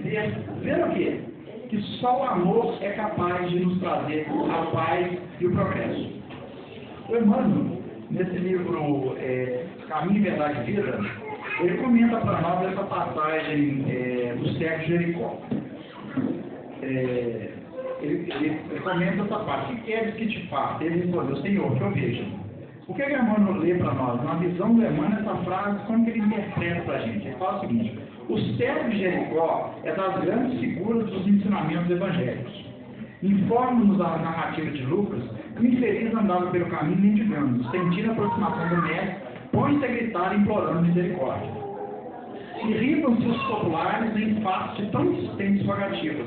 dizer, vendo o quê? Que só o amor é capaz de nos trazer a paz e o progresso. O Emmanuel, nesse livro Caminho, Verdade e Vida, ele comenta para nós essa passagem do cego de Jericó. Ele comenta essa parte. O que queres que te faça? Ele respondeu, Senhor, que eu veja. O que Emmanuel lê para nós? Na visão do Emmanuel, essa frase, como que ele interpreta para a gente? Ele fala o seguinte: o cego de Jericó é das grandes figuras dos ensinamentos evangélicos. Informa-nos a narrativa de Lucas que o infeliz andava pelo caminho mendigando, sentindo a aproximação do mestre, põe-se a gritar implorando misericórdia. Irritam-se os populares em face de tão insistentes rogativas.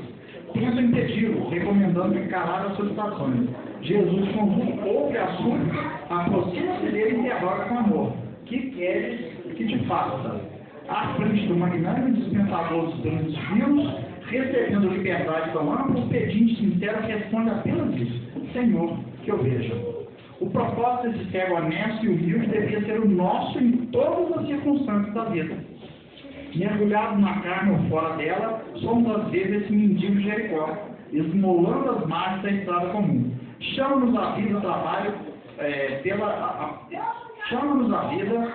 Tentam impedi-lo, recomendando encarar as solicitações. Jesus, contudo, ouve a súplica, aproxima-se dele e interroga com amor: que queres que te faça? À frente do magnânimo dispensador dos bens divinos, recebendo liberdade tão ampla, o pedinte sincero responde apenas isso: Senhor, que eu veja. O propósito desse cego honesto e humilde devia ser o nosso em todas as circunstâncias da vida. Mergulhados na carne ou fora dela, somos às vezes esse mendigo de Jericó, esmolando as margens da estrada comum. Chama-nos a vida, o trabalho, chama-nos a vida,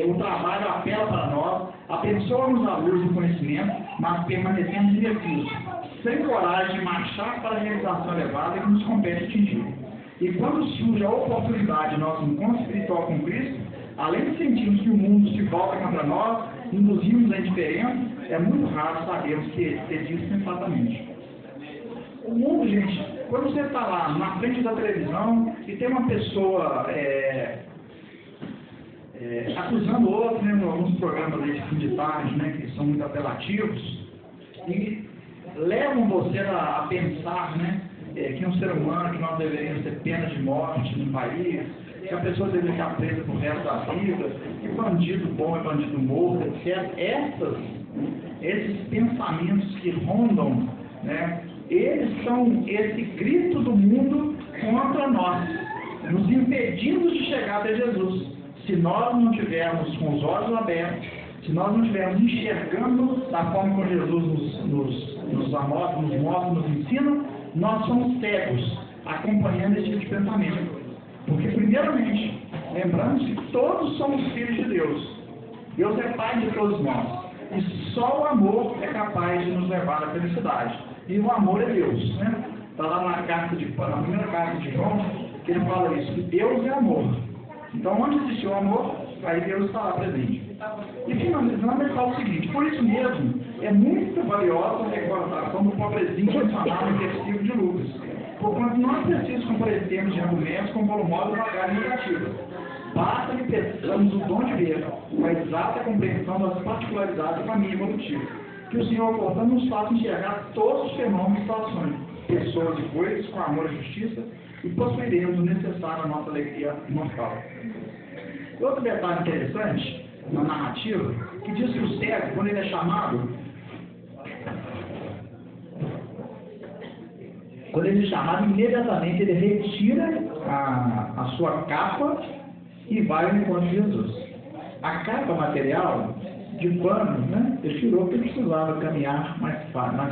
o trabalho apela para nós, abençoa-nos a luz do conhecimento, mas permanecemos indecisos, sem coragem de marchar para a realização elevada que nos compete atingir. E quando surge a oportunidade de nosso encontro espiritual com Cristo, além de sentirmos que o mundo se volta contra nós, induzimos a indiferença, é muito raro sabermos que existe sensatamente. O mundo, gente, quando você está lá na frente da televisão e tem uma pessoa acusando o outro, né, em alguns programas de fim de tarde, né, que são muito apelativos, e levam você a pensar, né, que um ser humano, que nós deveríamos ter pena de morte no país, que a pessoa deveria ficar presa pro resto da vida, que bandido bom é bandido morto, etc. Esses pensamentos que rondam, né, eles são esse grito do mundo contra nós, nos impedindo de chegar até Jesus. Se nós não tivermos com os olhos abertos, se nós não estivermos enxergando da forma como Jesus nos mostra, nos ensina, nós somos cegos, acompanhando esse tipo de pensamento. Porque, primeiramente, lembrando que todos somos filhos de Deus. Deus é Pai de todos nós. E só o amor é capaz de nos levar à felicidade. E o amor é Deus, né? Está lá na primeira carta de João, que ele fala isso, que Deus é amor. Então, onde existe o amor, aí Deus está lá presente. E finalizando, ele fala o seguinte: por isso mesmo, é muito valiosa a recordação do pobrezinho mencionado no versículo de Lucas, porquanto não é preciso comparecermos de argumentos com volumosa bagagem negativa. Basta que peçamos o dom de ver, com a exata compreensão das particularidades da família evolutiva, que o Senhor, portanto, nos faça enxergar todos os fenômenos e situações, pessoas e coisas, com amor e justiça, e possuiremos o necessário à nossa alegria mortal. Outro detalhe interessante na narrativa, que diz que o cego, quando ele é chamado, imediatamente ele retira a sua capa e vai ao encontro de Jesus. A capa material de pano, né, ele tirou porque ele precisava caminhar mais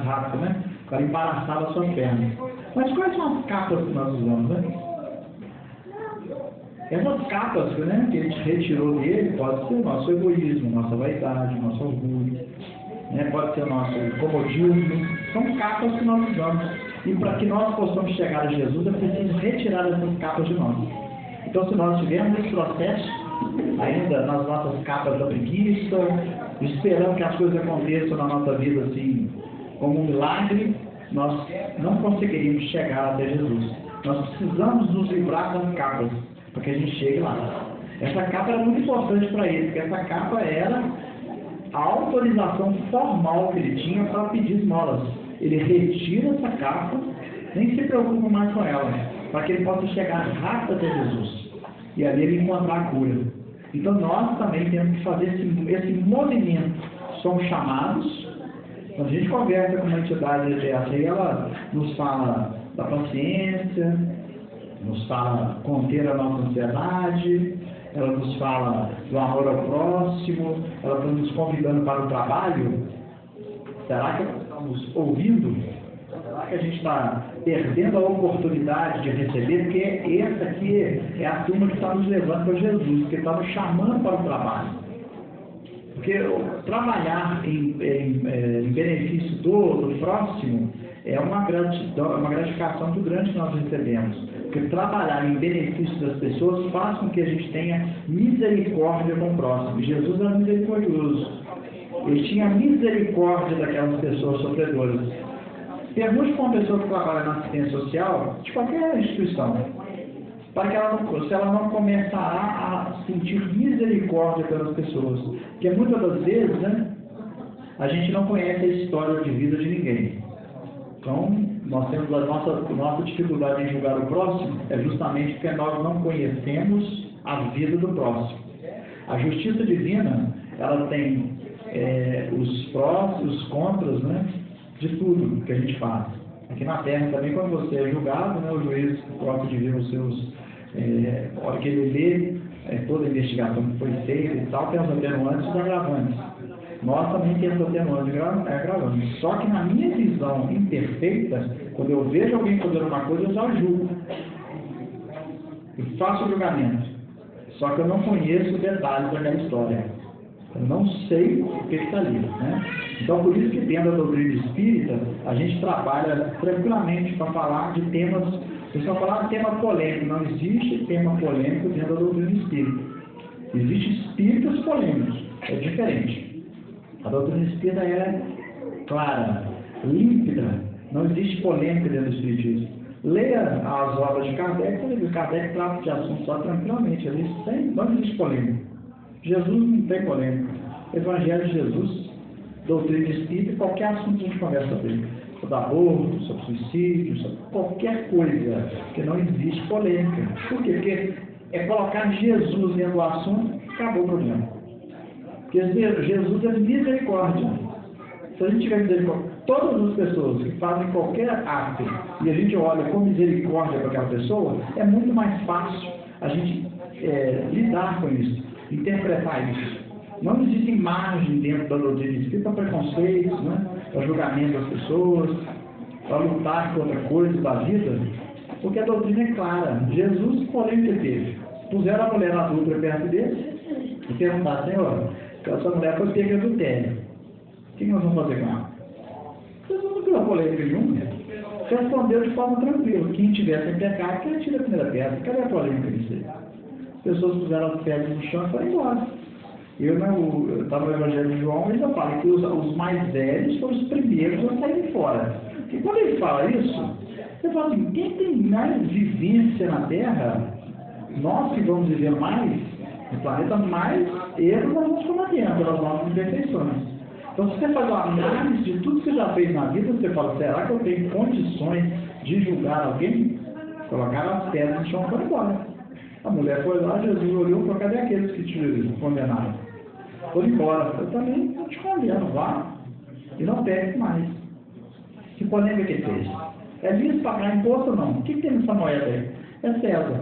rápido, né, para embaraçar as suas pernas. Mas quais são as capas que nós usamos, né? Essas capas, né, que a gente retirou dele, pode ser o nosso egoísmo, nossa vaidade, nosso orgulho, né, pode ser o nosso comodismo. São capas que nós usamos. E para que nós possamos chegar a Jesus, é preciso retirar essas capas de nós. Então, se nós estivermos nesse processo, ainda nas nossas capas da preguiça, esperando que as coisas aconteçam na nossa vida assim, como um milagre, nós não conseguiríamos chegar até Jesus. Nós precisamos nos livrar das capas, para que a gente chegue lá. Essa capa era muito importante para ele, porque essa capa era a autorização formal que ele tinha para pedir esmolas. Ele retira essa capa, nem se preocupa mais com ela, para que ele possa chegar rápido até Jesus. E ali ele encontrar a cura. Então nós também temos que fazer esse movimento. Somos chamados. Quando a gente conversa com uma entidade dessa, ela nos fala da paciência, nos fala conter a nossa ansiedade, ela nos fala do amor ao próximo, ela está nos convidando para o trabalho. Será que estamos ouvindo, será que a gente está perdendo a oportunidade de receber? Porque essa aqui é a turma que está nos levando para Jesus, que está nos chamando para o trabalho. Porque trabalhar em benefício do próximo é uma gratificação muito grande que nós recebemos. Porque trabalhar em benefício das pessoas faz com que a gente tenha misericórdia com o próximo. E Jesus era misericordioso. Ele tinha misericórdia daquelas pessoas sofredoras. Pergunte para uma pessoa que trabalha na assistência social, de qualquer instituição, para que se ela não começará a sentir misericórdia pelas pessoas. Porque muitas das vezes, né, a gente não conhece a história de vida de ninguém. Então, nós temos a nossa dificuldade em julgar o próximo é justamente porque nós não conhecemos a vida do próximo. A justiça divina, ela tem os prós e os contras, né, de tudo que a gente faz. Aqui na Terra também, quando você é julgado, né, o juiz coloca de ver os seus... a hora que ele lê toda a investigação que foi feita e tal, tem os atenuantes e os agravantes. Nós também temos atenuantes e agravantes. Só que na minha visão imperfeita, quando eu vejo alguém fazendo uma coisa, eu já julgo. Eu faço o julgamento. Só que eu não conheço detalhes daquela história. Eu não sei o que está ali, né? Então, por isso que dentro da doutrina espírita, a gente trabalha tranquilamente para falar de temas, se eu falar de tema polêmico, não existe tema polêmico dentro da doutrina espírita. Existem espíritas polêmicos, é diferente. A doutrina espírita é clara, límpida, não existe polêmica dentro do espiritismo. Leia as obras de Kardec, Kardec trata de assuntos só tranquilamente, não existe polêmica. Jesus não tem polêmica. Evangelho de Jesus, doutrina espírita, qualquer assunto que a gente conversa sobre ele. Sobre aborto, sobre suicídio, sobre qualquer coisa, que não existe polêmica. Por quê? Porque é colocar Jesus dentro do assunto, acabou o problema. Porque Jesus é misericórdia. Se a gente tiver misericórdia, todas as pessoas que fazem qualquer ato e a gente olha com misericórdia para aquela pessoa, é muito mais fácil a gente lidar com isso, interpretar isso. Não existe margem dentro da doutrina espírita para preconceitos, né? Para julgamento das pessoas, para lutar contra coisas da vida, porque a doutrina é clara. Jesus, porém, que teve? Puseram a mulher adulta perto dele e perguntaram: Senhor, essa mulher foi pega do adultério. O que nós vamos fazer com ela? Vocês não criam polêmica nenhuma. Respondeu de forma tranquila: quem tiver sem pecado, que atire a primeira pedra. Cadê a polêmica disso aí? As pessoas puseram as pedras no chão e foram embora. Eu estava no Evangelho de João, mas eu falo que os mais velhos foram os primeiros a saírem fora. E quando ele fala isso, você fala assim: quem tem mais vivência na Terra, nós que vamos viver mais no planeta, mais erros nós vamos cometer pelas nossas imperfeições. Então, se você faz uma análise de tudo que você já fez na vida, você fala: será que eu tenho condições de julgar alguém? Colocaram as pedras no chão e foram embora. A mulher foi lá, Jesus olhou e falou: cadê aqueles que te condenaram? Foram embora. Eu também não te condeno, vá e não pegue mais. Que polêmica que fez? É lícito pagar imposto ou não? O que tem nessa moeda aí? É César.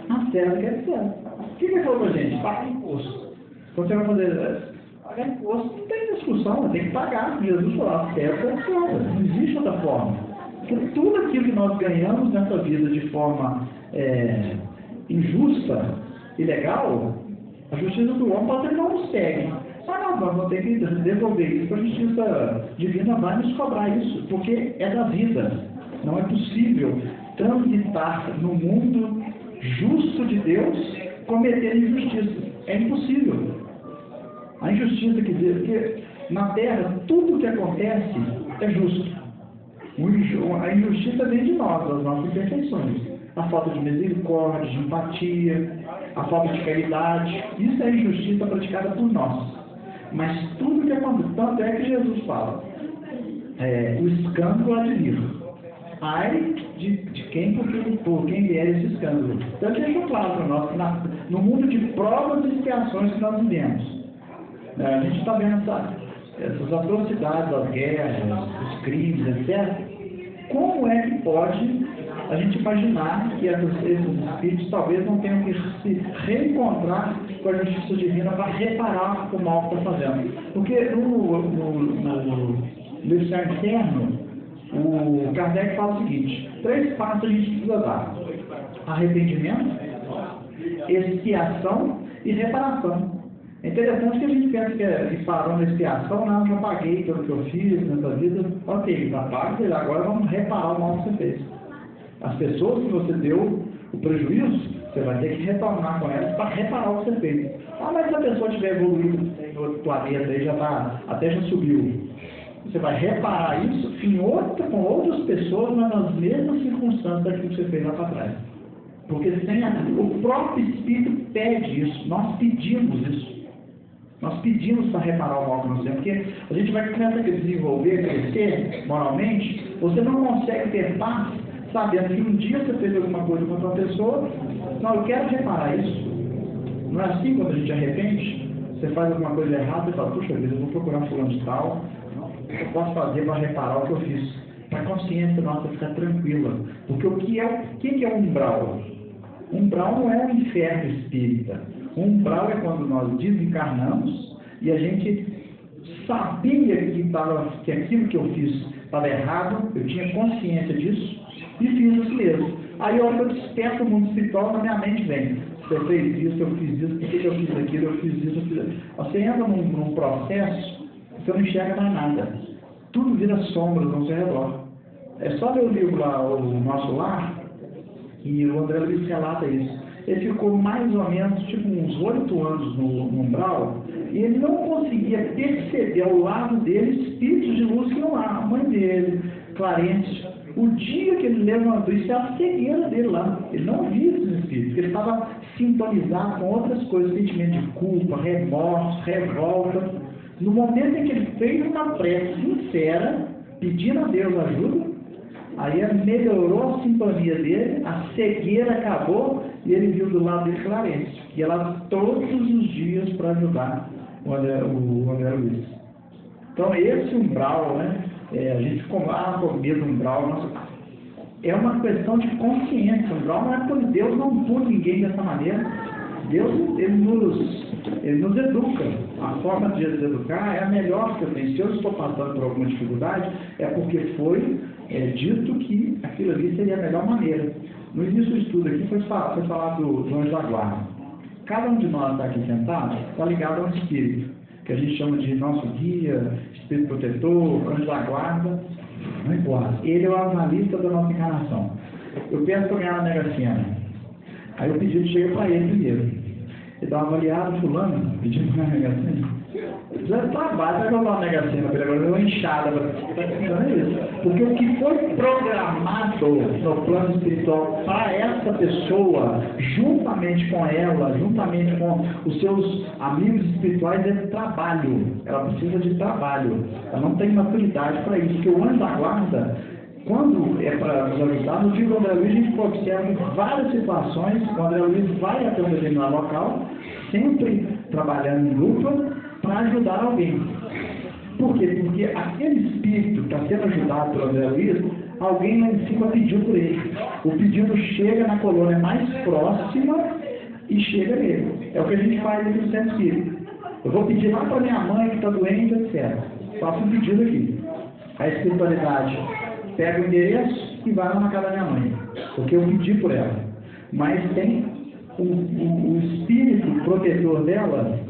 A César quer César. O que ele falou pra gente? Pagar imposto. Quando você vai fazer pagar imposto, não tem discussão, tem que pagar. Jesus falou: a César é César. Não existe outra forma. Porque tudo aquilo que nós ganhamos nessa vida de forma injusta, ilegal, a justiça do homem pode ser que não nos pegue. Mas nós vamos ter que devolver isso, para a justiça divina vai nos cobrar isso, porque é da vida. Não é possível transitar no mundo justo de Deus cometer injustiça. É impossível. A injustiça quer dizer que na Terra tudo que acontece é justo. A injustiça vem de nós, das nossas imperfeições. A falta de misericórdia, de empatia, a falta de caridade. Isso é injustiça praticada por nós. Mas tudo que acontece, tanto é que Jesus fala: o escândalo admira. Ai de quem, por quem vier esse escândalo. Então, ele deixou claro para nós que no mundo de provas e expiações que nós vivemos, a gente está vendo essas atrocidades, as guerras, os crimes, etc. Como é que pode a gente imaginar que esses espíritos talvez não tenham que se reencontrar com a justiça divina para reparar o mal que está fazendo? Porque do céu interno, o Kardec fala o seguinte: 3 passos a gente precisa dar: arrependimento, expiação e reparação. É interessante que a gente pensa que parou na expiação, não, já paguei pelo que eu fiz nessa vida, ok, está pago, agora vamos reparar o mal que você fez. As pessoas que você deu o prejuízo, você vai ter que retornar com elas para reparar o que você fez. Ah, mas se a pessoa tiver evoluído em outro planeta, aí até já subiu. Você vai reparar isso com outras pessoas, mas nas mesmas circunstâncias daquilo que você fez lá para trás. Porque o próprio Espírito pede isso, nós pedimos isso. Nós pedimos para reparar o mal que nós temos, porque a gente vai começar a desenvolver, crescer moralmente, você não consegue ter paz sabendo que um dia você fez alguma coisa contra uma pessoa, não, eu quero reparar isso. Não é assim quando a gente arrepende? Você faz alguma coisa errada e fala, puxa vida, eu vou procurar fulano de tal, o que eu posso fazer para reparar o que eu fiz? Para a consciência nossa ficar tranquila. Porque o que é umbral? Umbral não é o inferno espírita. Umbral é quando nós desencarnamos e a gente sabia que aquilo que eu fiz estava errado, eu tinha consciência disso e fiz isso mesmo. Aí, a hora que eu desperto o mundo espiritual, na minha mente vem: você fez isso, eu fiz isso, por que eu fiz aquilo, eu fiz isso, eu fiz aquilo. Você entra num processo, você não enxerga mais nada. Tudo vira sombras ao seu redor. É só ler o livro lá, O Nosso Lar, e o André Luiz relata isso. Ele ficou mais ou menos, tipo, uns 8 anos no umbral, e ele não conseguia perceber ao lado dele espíritos de luz que não há. A mãe dele, Clarence, o dia que ele levantou, isso é a cegueira dele lá. Ele não via esses espíritos, porque ele estava sintonizado com outras coisas, sentimento de culpa, remorso, revolta. No momento em que ele fez uma prece sincera, pedindo a Deus ajuda, aí melhorou a sintonia dele, a cegueira acabou e ele viu do lado dele Clarence, que ia lá todos os dias para ajudar o André Luiz. Então, esse umbral, né? A gente ficou lá com medo do umbral, nossa, é uma questão de consciência. O umbral não é porque Deus não pune ninguém dessa maneira. Deus, ele nos educa. A forma de nos educar é a melhor que eu tenho. Se eu estou passando por alguma dificuldade, é porque foi dito que aquilo ali seria a melhor maneira. No início do estudo aqui foi falar do anjo da guarda. Cada um de nós está aqui sentado, está ligado a um espírito, que a gente chama de nosso guia, espírito protetor, anjo da guarda, não importa. Ele é o analista da nossa encarnação. Eu penso para ganhar na Mega Sena. Aí o pedido chega para ele primeiro. Ele dá uma avaliada, fulano, pedindo para a Mega Sena. Já trabalha, vai jogar uma Mega Sena para ele agora, uma enxada, porque o que foi programado no plano espiritual para essa pessoa, juntamente com ela, juntamente com os seus amigos espirituais, é trabalho. Ela precisa de trabalho. Ela não tem maturidade para isso, porque o anjo da guarda, quando é para nos ajudar, no dia do André Luiz, a gente observa várias situações. O André Luiz vai até um determinado local, sempre trabalhando em dupla, para ajudar alguém. Por quê? Porque aquele espírito que está sendo ajudado pelo André Luiz, alguém lá em cima pediu por ele. O pedido chega na colônia mais próxima e chega nele. É o que a gente faz aqui no centro espírita. Eu vou pedir lá para minha mãe que está doente, etc. Faço um pedido aqui. A espiritualidade pega o endereço e vai lá na casa da minha mãe, porque eu pedi por ela. Mas tem o espírito protetor dela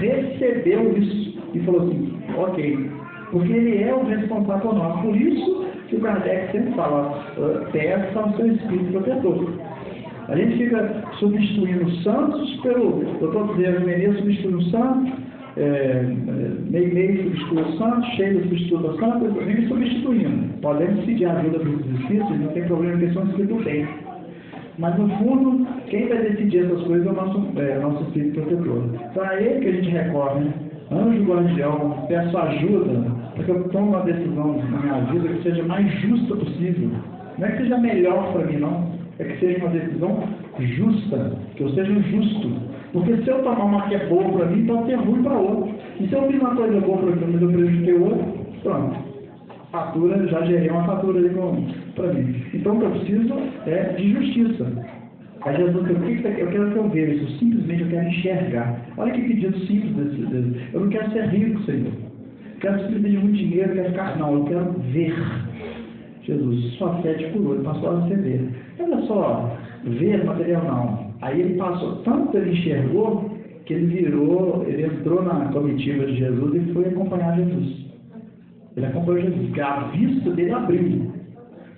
recebeu isso e falou assim, ok, porque ele é o responsável por nós. Por isso que o Kardec sempre fala, peça ao seu espírito protetor. A gente fica substituindo santos pelo Dr. Zé Menezes substituindo santos, meio substitui o santo, cheio substitui o santo, vem substituindo. Podemos pedir a ajuda dos espíritos, não tem problema, porque são espíritos bem. Mas no fundo, quem vai decidir essas coisas é o nosso espírito protetor. Então é ele que a gente recorre, né? Anjo guardião, peço ajuda para que eu tome uma decisão na minha vida que seja mais justa possível. Não é que seja melhor para mim, não. É que seja uma decisão justa, que eu seja justo. Porque se eu tomar uma que é boa para mim, pode ser ruim para outro. E se eu fiz uma coisa boa para mim, mas eu prejudiquei o outro, pronto. Fatura, já gerei uma fatura ali para mim. Então o que eu preciso é de justiça. Aí Jesus, eu quero que eu veja isso, simplesmente eu quero enxergar. Olha que pedido simples desse. Eu não quero ser rico, Senhor. quero simplesmente muito dinheiro, quero ficar. Não, eu quero ver Jesus. Sua fé te curou, ele passou a você ver. Olha só, ver material não. Aí ele passou, tanto ele enxergou, que ele entrou na comitiva de Jesus e foi acompanhar Jesus. Ele acompanhou Jesus, porque a vista dele abriu.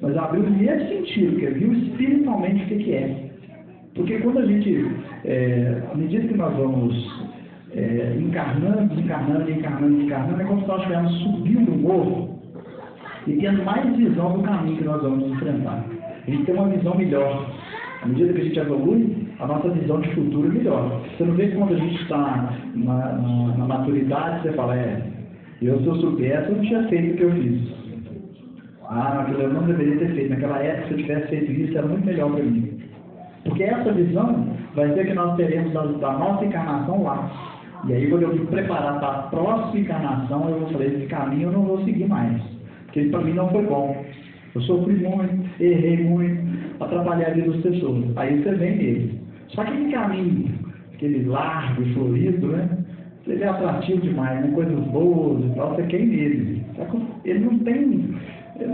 Mas abriu nesse sentido, porque viu espiritualmente o que é. Porque quando a gente, à medida que nós vamos encarnando, é como se nós estivéssemos subindo o morro e tendo mais visão do caminho que nós vamos enfrentar. A gente tem uma visão melhor. À medida que a gente evolui, a nossa visão de futuro é melhor. Você não vê que quando a gente está na maturidade, você fala, se eu soubesse, eu não tinha feito o que eu fiz. Naquilo eu não deveria ter feito. Naquela época, se eu tivesse feito isso, era muito melhor para mim. Porque essa visão vai ser que nós teremos da nossa encarnação lá. E aí, quando eu me preparar para a próxima encarnação, eu vou falar, esse caminho eu não vou seguir mais. Porque para mim não foi bom. Eu sofri muito, errei muito, atrapalhei a vida das pessoas. Aí você vem nele. Só que aquele caminho, aquele largo e florido, né? Ele é atrativo demais, né? Coisas boas e tal, você quer ir nele. Ele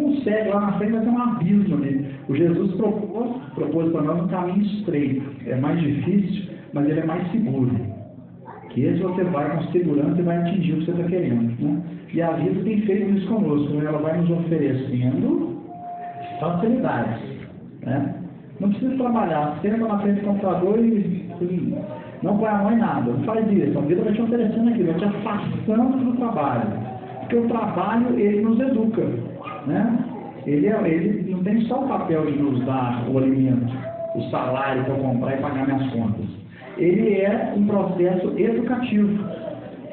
não segue lá na frente, vai ter um abismo nele. O Jesus propôs para nós um caminho estreito. É mais difícil, mas ele é mais seguro. Que esse você vai com segurança e vai atingir o que você está querendo. Né? E a vida tem feito isso conosco, né? Ela vai nos oferecendo facilidades. Né? Não precisa trabalhar, senta na frente do computador e não põe a mão em nada. Não faz isso. A vida vai te oferecendo aquilo, vai te afastando do trabalho. Porque o trabalho, ele nos educa. Né? Ele não tem só o papel de nos dar o alimento, o salário para eu comprar e pagar minhas contas. Ele é um processo educativo.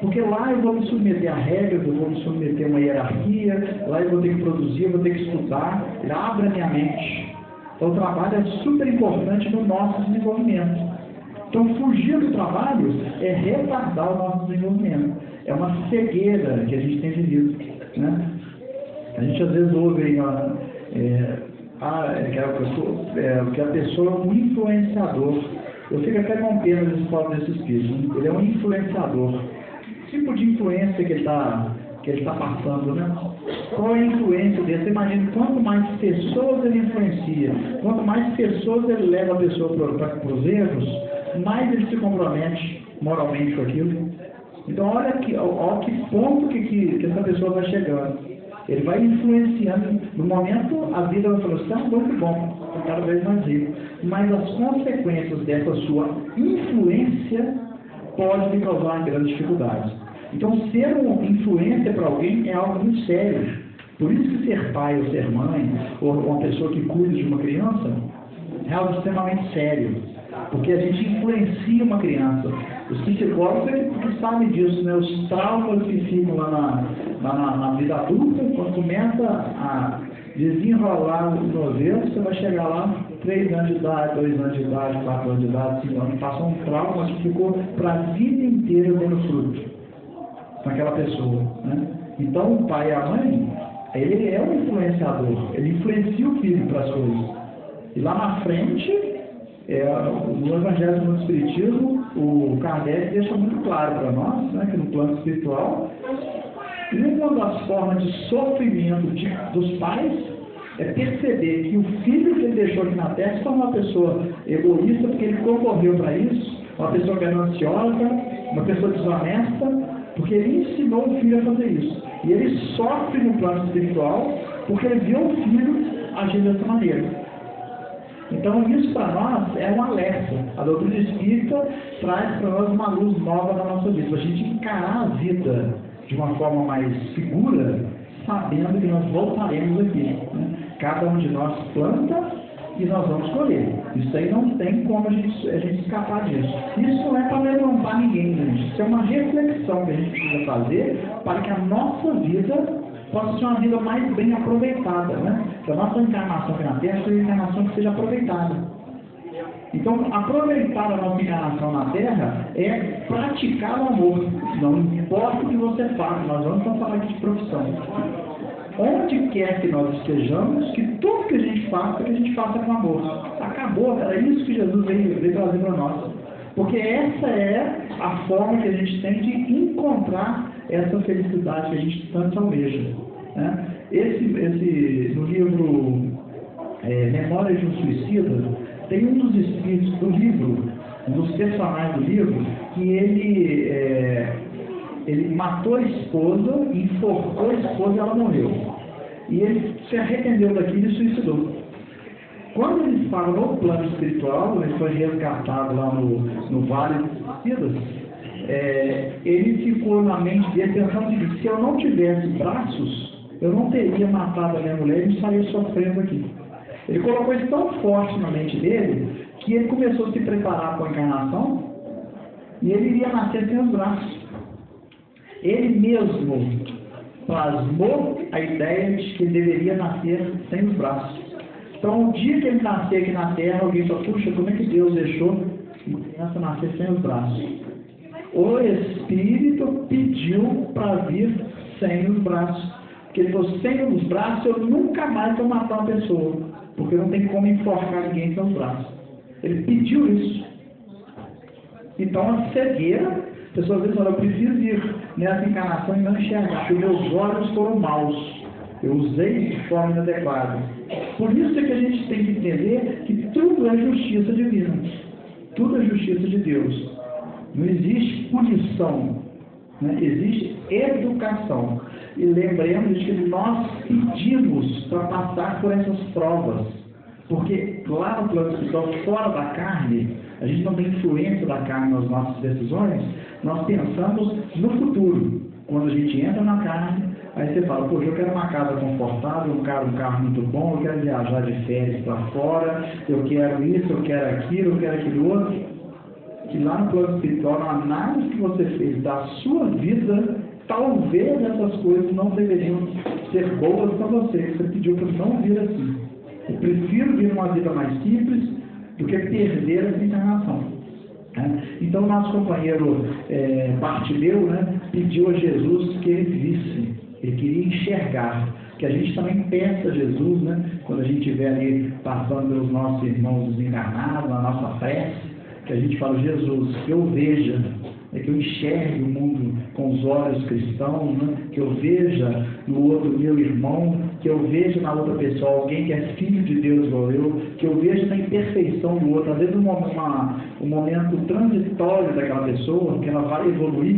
Porque lá eu vou me submeter a regras, eu vou me submeter a uma hierarquia, lá eu vou ter que produzir, eu vou ter que estudar. Ele abre a minha mente. Então o trabalho é super importante no nosso desenvolvimento. Então fugir do trabalho é retardar o nosso desenvolvimento. É uma cegueira que a gente tem vivido. Né? A gente às vezes ouve que a pessoa é um influenciador. Eu fico até com pena desse povo desse espírito. Ele é um influenciador. Que tipo de influência que ele está passando, né? Qual é a influência dele? Você imagina, quanto mais pessoas ele influencia, quanto mais pessoas ele leva a pessoa para os erros, mais ele se compromete moralmente com aquilo. Então olha que ponto que essa pessoa vai chegando. Ele vai influenciando. No momento, a vida vai falar, você é muito bom, é cada vez mais rico. Mas as consequências dessa sua influência podem lhe causar grandes dificuldades. Então, ser uma influência para alguém é algo muito sério. Por isso que ser pai ou ser mãe, ou uma pessoa que cuida de uma criança, é algo extremamente sério. Porque a gente influencia uma criança. Os psicólogos sabem disso, né? Os traumas que ficam lá na vida adulta, quando começa a desenrolar o novelo, você vai chegar lá, 3 anos de idade, 2 anos de idade, 4 anos de idade, 5 anos, passou um trauma que ficou para a vida inteira dando fruto naquela pessoa. Né? Então o pai e a mãe, ele é um influenciador, ele influencia o filho para as coisas. E lá na frente, no Evangelho do Espiritismo, o Kardec deixa muito claro para nós, né, que no plano espiritual, uma das formas de sofrimento dos pais é perceber que o filho que ele deixou aqui na Terra foi uma pessoa egoísta, porque ele concorreu para isso, uma pessoa gananciosa, uma pessoa desonesta, porque ele ensinou o filho a fazer isso. E ele sofre no plano espiritual porque ele viu o filho agir dessa maneira. Então isso para nós é um alerta. A doutrina espírita traz para nós uma luz nova na nossa vida, para a gente encarar a vida de uma forma mais segura, sabendo que nós voltaremos aqui. Né? Cada um de nós planta e nós vamos colher. Isso aí não tem como a gente escapar disso. Isso não é para levantar ninguém, gente. Isso é uma reflexão que a gente precisa fazer para que a nossa vida possa ser uma vida mais bem aproveitada, né? Que a nossa encarnação aqui na Terra seja uma encarnação que seja aproveitada. Então, aproveitar a nossa encarnação na Terra é praticar o amor. Não importa o que você faça, nós vamos falar aqui de profissão. Onde quer que nós estejamos, que tudo que a gente faça com amor. Acabou, era isso que Jesus veio trazer para nós. Porque essa é a forma que a gente tem de encontrar essa felicidade que a gente tanto almeja. Né? No livro Memórias de um Suicida, tem um dos espíritos do livro, um dos personagens do livro, que ele matou a esposa, enforcou a esposa e ela morreu. E ele se arrependeu daquilo e suicidou. Quando ele estava no plano espiritual, ele foi resgatado lá no Vale dos Suicidas, ele ficou na mente dele pensando que se eu não tivesse braços, eu não teria matado a minha mulher e não estaria sofrendo aqui. Ele colocou isso tão forte na mente dele que ele começou a se preparar para a encarnação e ele iria nascer sem os braços. Ele mesmo plasmou a ideia de que ele deveria nascer sem os braços. Então, o dia que ele nascer aqui na Terra, alguém fala, puxa, como é que Deus deixou uma criança nascer sem os braços? O Espírito pediu para vir sem os braços. Porque ele falou, sem os braços eu nunca mais vou matar uma pessoa. Porque não tem como enforcar ninguém sem os braços. Ele pediu isso. Então, a cegueira, a pessoa às vezes fala, eu preciso ir nessa encarnação e não enxergar, porque meus olhos foram maus. Eu usei de forma inadequada. Por isso é que a gente tem que entender que tudo é justiça divina. Tudo é justiça de Deus. Não existe punição. Né? Existe educação. E lembremos de que nós pedimos para passar por essas provas. Porque lá no plano espiritual, fora da carne, a gente não tem influência da carne nas nossas decisões, nós pensamos no futuro. Quando a gente entra na carne, aí você fala, poxa, eu quero uma casa confortável, eu quero um carro muito bom, eu quero viajar de férias para fora, eu quero isso, eu quero aquilo, eu quero aquilo outro. Que lá no plano espiritual, na análise que você fez da sua vida, talvez essas coisas não deveriam ser boas para você, que você pediu para não vir assim. Eu prefiro vir uma vida mais simples do que perder essa encarnação. Então, nosso companheiro Bartimeu, né, pediu a Jesus que ele visse, ele queria enxergar, que a gente também peça a Jesus, né, quando a gente estiver ali passando pelos nossos irmãos desencarnados, na nossa prece, que a gente fala, Jesus, que eu veja, que eu enxergue o mundo com os olhos cristãos, né, que eu veja no outro meu irmão, que eu veja na outra pessoa alguém que é filho de Deus igual eu, que eu veja na imperfeição do outro, às vezes um momento transitório daquela pessoa, que ela vai evoluir.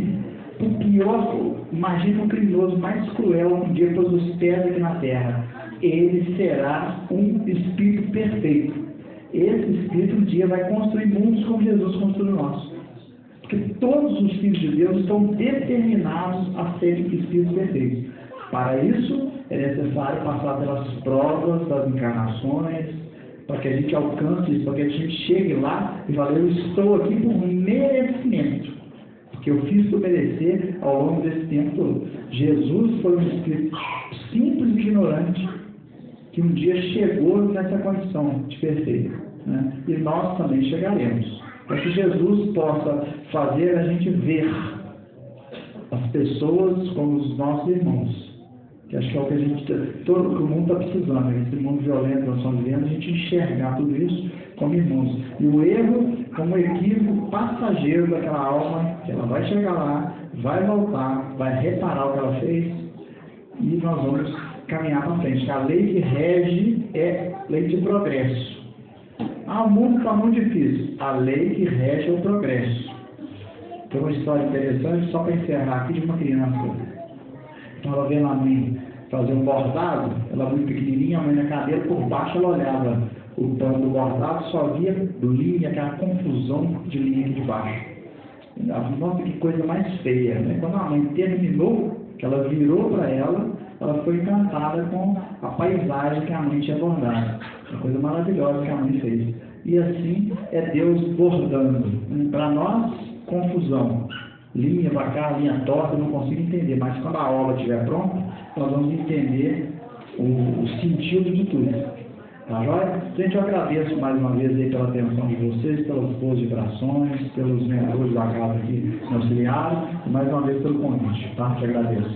O pior, imagina um criminoso mais cruel um dia pôs os pés aqui na terra. Ele será um espírito perfeito. Esse espírito um dia vai construir mundos como Jesus construiu nós. Porque todos os filhos de Deus estão determinados a serem espíritos perfeitos. Para isso, é necessário passar pelas provas das encarnações, para que a gente alcance isso, para que a gente chegue lá e fale, eu estou aqui por merecimento. Porque eu fiz por merecer ao longo desse tempo todo. Jesus foi um espírito simples e ignorante, que um dia chegou nessa condição de perfeito. Né? E nós também chegaremos. Para que Jesus possa fazer a gente ver as pessoas como os nossos irmãos. Que acho que é o que a gente, todo o mundo está precisando, esse mundo violento que nós estamos vivendo, a gente enxergar tudo isso como irmãos. E o erro como equívoco passageiro daquela alma, que ela vai chegar lá, vai voltar, vai reparar o que ela fez, e nós vamos caminhar para frente. A lei que rege é lei de progresso. O mundo está muito difícil. A lei que rege é o progresso. Tem uma história interessante, só para encerrar aqui, de uma criança. Estava vendo a mãe fazer um bordado, ela muito pequenininha, a mãe na cadeira, por baixo ela olhava o pano do bordado, só via linha, aquela confusão de linha aqui de baixo. Nossa, que coisa mais feia, né? Quando a mãe terminou, que ela virou para ela foi encantada com a paisagem que a mãe tinha bordado. Uma coisa maravilhosa que a mãe fez. E assim é Deus bordando. Para nós, confusão. Linha para cá, linha torta, eu não consigo entender. Mas quando a obra estiver pronta, nós vamos entender o sentido de tudo. Tá joia? Gente, eu agradeço mais uma vez aí pela atenção de vocês, pelas boas vibrações, pelos membros da casa aqui no auxiliar, e mais uma vez pelo convite. Tá? Te agradeço.